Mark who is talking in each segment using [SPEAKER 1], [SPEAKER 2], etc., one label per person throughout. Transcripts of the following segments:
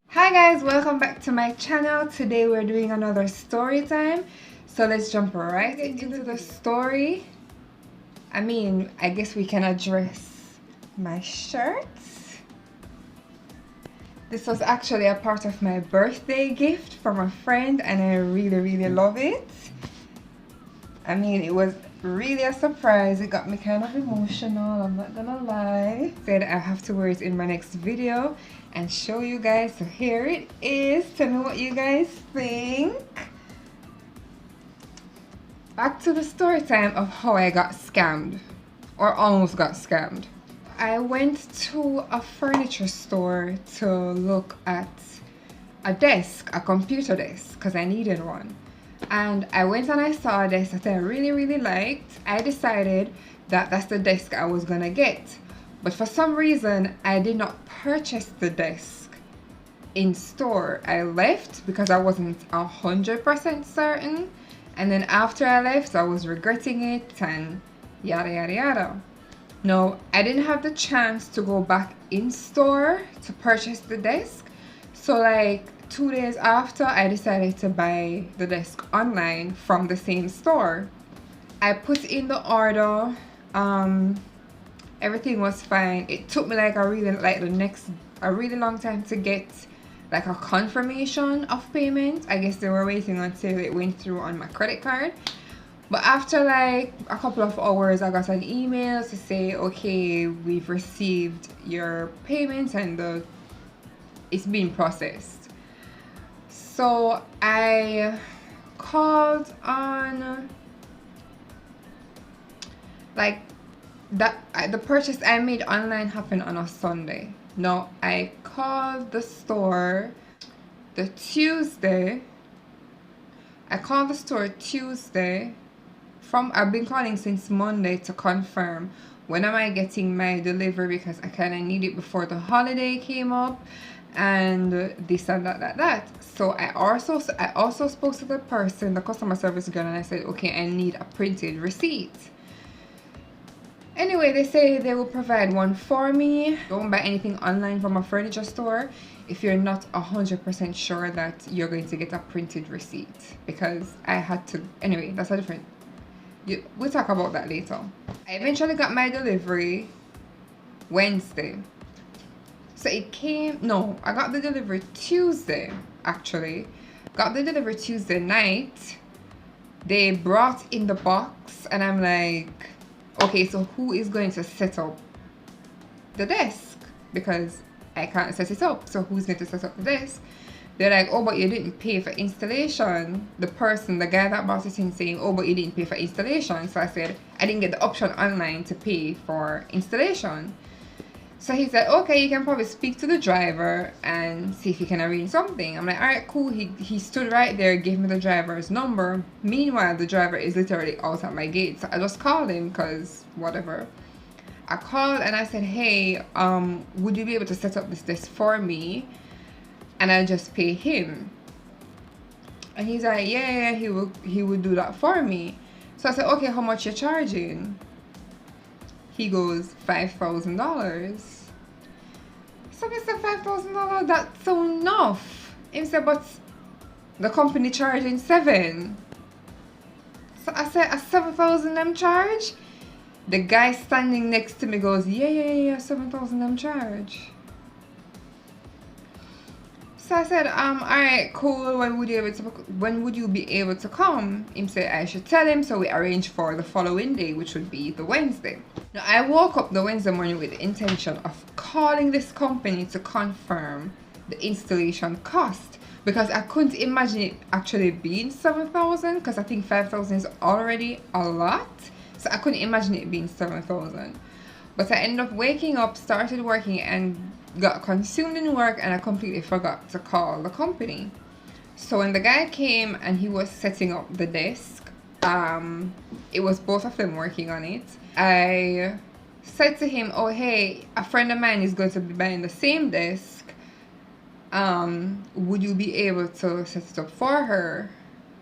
[SPEAKER 1] Hi guys, welcome back to my channel. Today we're doing another story time. So let's jump right into the story. I guess we can address my shirt. This was actually a part of my birthday gift from a friend and I really love it. It was really a surprise. It got me kind of emotional, I'm not gonna lie. Said I have to wear it in my next video and show you guys. So here it is. Tell me what you guys think. Back to the story time of how I got scammed, or almost got scammed. I went to a furniture store to look at a desk, a computer desk, because I needed one. And I went and I saw a desk that I really liked. I decided that that's the desk I was gonna get. But for some reason, I did not purchase the desk in store. I left because I wasn't 100% certain. And then after I left, I was regretting it and yada yada yada. No, I didn't have the chance to go back in store to purchase the desk. So like 2 days after, I decided to buy the desk online from the same store. I put in the order. Everything was fine. It took me like a really long time to get like a confirmation of payment. I guess they were waiting until it went through on my credit card. But after like a couple of hours, I got an email to say, okay, we've received your payment and it's being processed. So I called on like the purchase I made online happened on a Sunday. No, I called the store the Tuesday. I've been calling since Monday to confirm when am I getting my delivery, because I kind of need it before the holiday came up and this and that. So I also spoke to the person, the customer service girl, and I said, okay, I need a printed receipt. Anyway, they say they will provide one for me. Don't buy anything online from a furniture store if you're not 100% sure that you're going to get a printed receipt, because I had to. Anyway, that's a different. We'll talk about that later. I eventually got my delivery Wednesday. So it came. No, I got the delivery Tuesday. Actually, got the delivery Tuesday night. They brought in the box, and I'm like, okay, so who is going to set up the desk? Because I can't set it up. So who's going to set up the desk? They're like, oh, but you didn't pay for installation. The guy that brought it in saying, oh, but you didn't pay for installation. So I said, I didn't get the option online to pay for installation. So he said, okay, you can probably speak to the driver and see if he can arrange something. I'm like, all right, cool. He stood right there, gave me the driver's number. Meanwhile, the driver is literally out at my gate. So I just called him because whatever. I called and I said, hey, would you be able to set up this desk for me? And I'll just pay him. And he's like, yeah, he would do that for me. So I said, okay, how much you charging? He goes, $5,000. So I said, $5,000, that's so enough. He said, but the company charging $7,000. So I said, a $7,000 them charge? The guy standing next to me goes, yeah, $7,000 them charge. So I said, alright, cool, when would you be able to come? Him said I should tell him, so we arranged for the following day, which would be the Wednesday. Now I woke up the Wednesday morning with the intention of calling this company to confirm the installation cost, because I couldn't imagine it actually being $7,000, because I think $5,000 is already a lot. So I couldn't imagine it being $7,000. But I ended up waking up, started working, and got consumed in work, and I completely forgot to call the company. So when the guy came and he was setting up the desk, it was both of them working on it. I said to him, oh hey, a friend of mine is going to be buying the same desk. would you be able to set it up for her,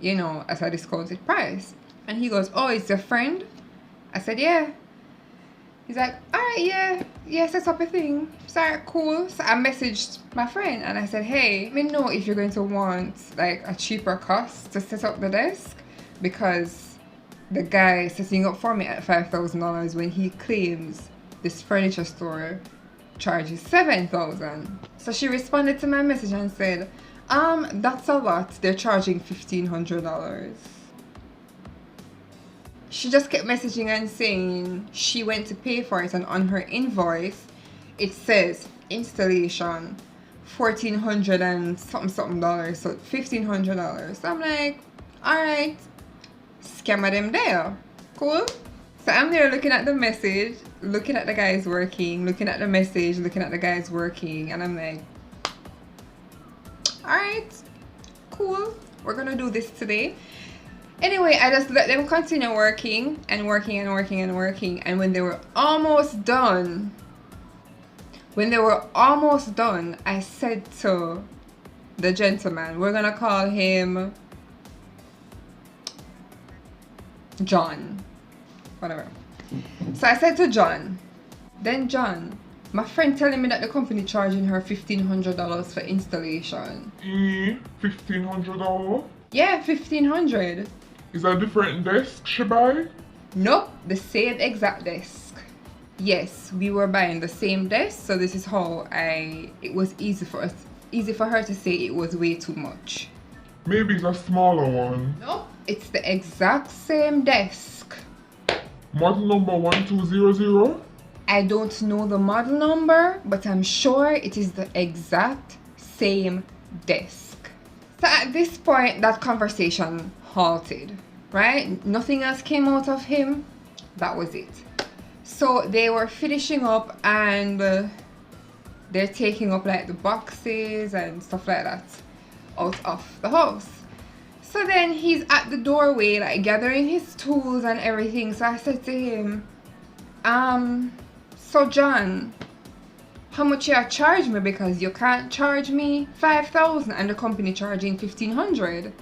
[SPEAKER 1] you know, at a discounted price? And he goes, oh, it's your friend? I said, yeah. He's like, all right, yeah, set up a thing. Sorry, cool. So I messaged my friend and I said, hey, let me know if you're going to want like a cheaper cost to set up the desk, because the guy setting up for me at $5,000 when he claims this furniture store charges $7,000. So she responded to my message and said, that's a lot. They're charging $1,500. She just kept messaging and saying she went to pay for it, and on her invoice it says installation $1,400 and something dollars, so $1,500. So I'm like, alright, scammer them there. Cool. So I'm there looking at the message, looking at the guys working, looking at the message, looking at the guys working, and I'm like, alright, cool, we're gonna do this today. Anyway, I just let them continue working and working and working and working, and when they were almost done, I said to the gentleman, we're gonna call him John, whatever. So I said to John, then John, my friend telling me that the company charging her $1,500 for installation.
[SPEAKER 2] $1,500?
[SPEAKER 1] Yeah, $1,500.
[SPEAKER 2] Is that a different desk she buy?
[SPEAKER 1] Nope, the same exact desk. Yes, we were buying the same desk, so this is how it was easy for her to say it was way too much.
[SPEAKER 2] Maybe it's a smaller one.
[SPEAKER 1] Nope, it's the exact same desk.
[SPEAKER 2] Model number 1200?
[SPEAKER 1] I don't know the model number, but I'm sure it is the exact same desk. So at this point, that conversation halted, right? Nothing else came out of him. That was it. So they were finishing up, and they're taking up like the boxes and stuff like that out of the house. So then he's at the doorway like gathering his tools and everything. So I said to him, so John, how much you charge me, because you can't charge me $5,000 and the company charging $1,500.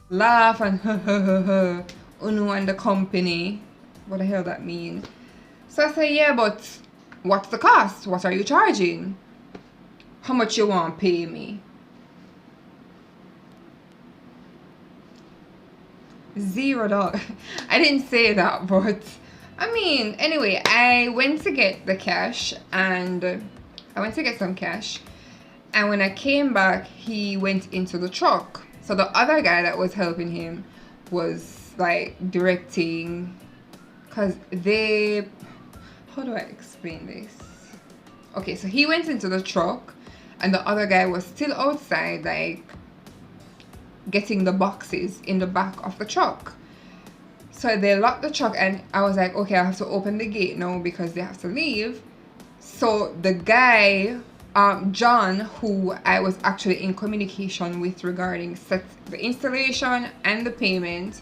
[SPEAKER 1] Laugh and Uno and the company, what the hell that mean? So I say, yeah, but what's the cost? What are you charging? How much you want to pay me? $0. I didn't say that, but I mean, anyway, I went to get the cash, and I went to get some cash, and when I came back, he went into the truck. So the other guy that was helping him was like directing, because how do I explain this? Okay, so he went into the truck, and the other guy was still outside, like getting the boxes in the back of the truck. So they locked the truck, and I was like, okay, I have to open the gate now because they have to leave. So the guy, John, who I was actually in communication with regarding the installation and the payment,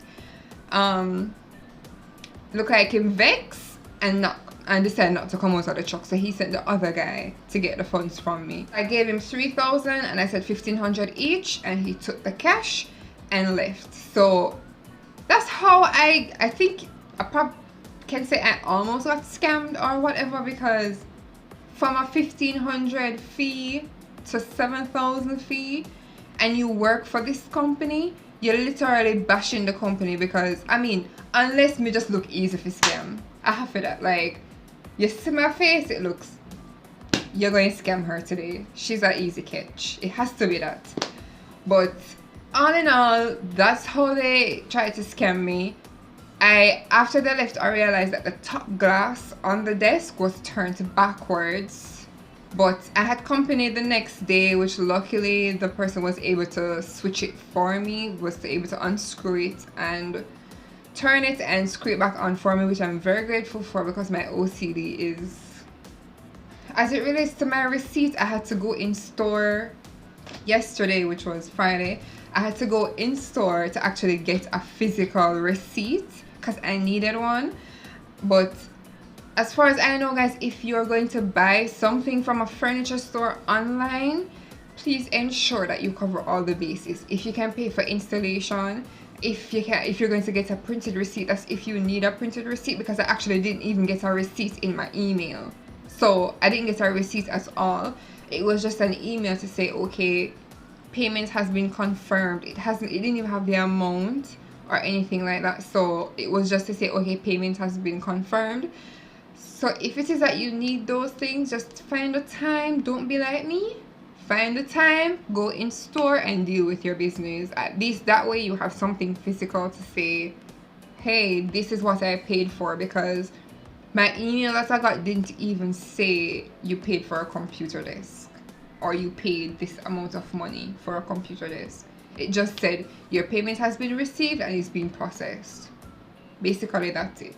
[SPEAKER 1] looked like him vexed and decided not to come out of the truck. So he sent the other guy to get the funds from me. I gave him $3,000 and I said $1,500 each, and he took the cash and left. So that's how I think I probably can say I almost got scammed or whatever, because from a $1,500 fee to $7,000 fee, and you work for this company, you're literally bashing the company. Because I mean, unless me just look easy for scam, I have for that, like, you see my face, it looks, you're going to scam her today, she's an easy catch, it has to be that. But all in all, that's how they tried to scam me. After they left, I realized that the top glass on the desk was turned backwards. But I had company the next day, which luckily the person was able to switch it for me, was able to unscrew it and turn it and screw it back on for me, which I'm very grateful for, because my OCD is... As it relates to my receipt, I had to go in store yesterday, which was Friday. I had to go in store to actually get a physical receipt because I needed one. But as far as I know, guys, if you're going to buy something from a furniture store online, please ensure that you cover all the bases. If you can pay for installation, if you're going to get a printed receipt, that's if you need a printed receipt, because I actually didn't even get a receipt in my email. So I didn't get a receipt at all. It was just an email to say, okay, payment has been confirmed. It didn't even have the amount or anything like that. So it was just to say, okay, payment has been confirmed. So if it is that you need those things, just find the time. Don't be like me. Find the time, go in store and deal with your business. At least that way you have something physical to say, hey, this is what I paid for, because my email that I got didn't even say you paid for a computer desk or you paid this amount of money for a computer desk. It just said your payment has been received and it's been processed. Basically, that's it.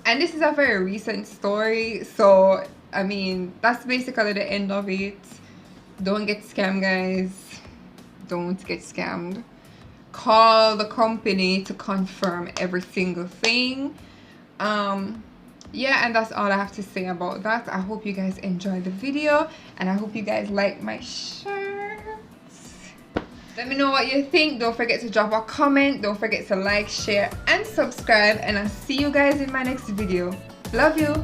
[SPEAKER 1] And this is a very recent story, so I mean, that's basically the end of it. Don't get scammed, guys. Don't get scammed. Call the company to confirm every single thing. Yeah, and that's all I have to say about that. I hope you guys enjoyed the video, and I hope you guys like my shirts. Let me know what you think. Don't forget to drop a comment. Don't forget to like, share, and subscribe, and I'll see you guys in my next video. Love you.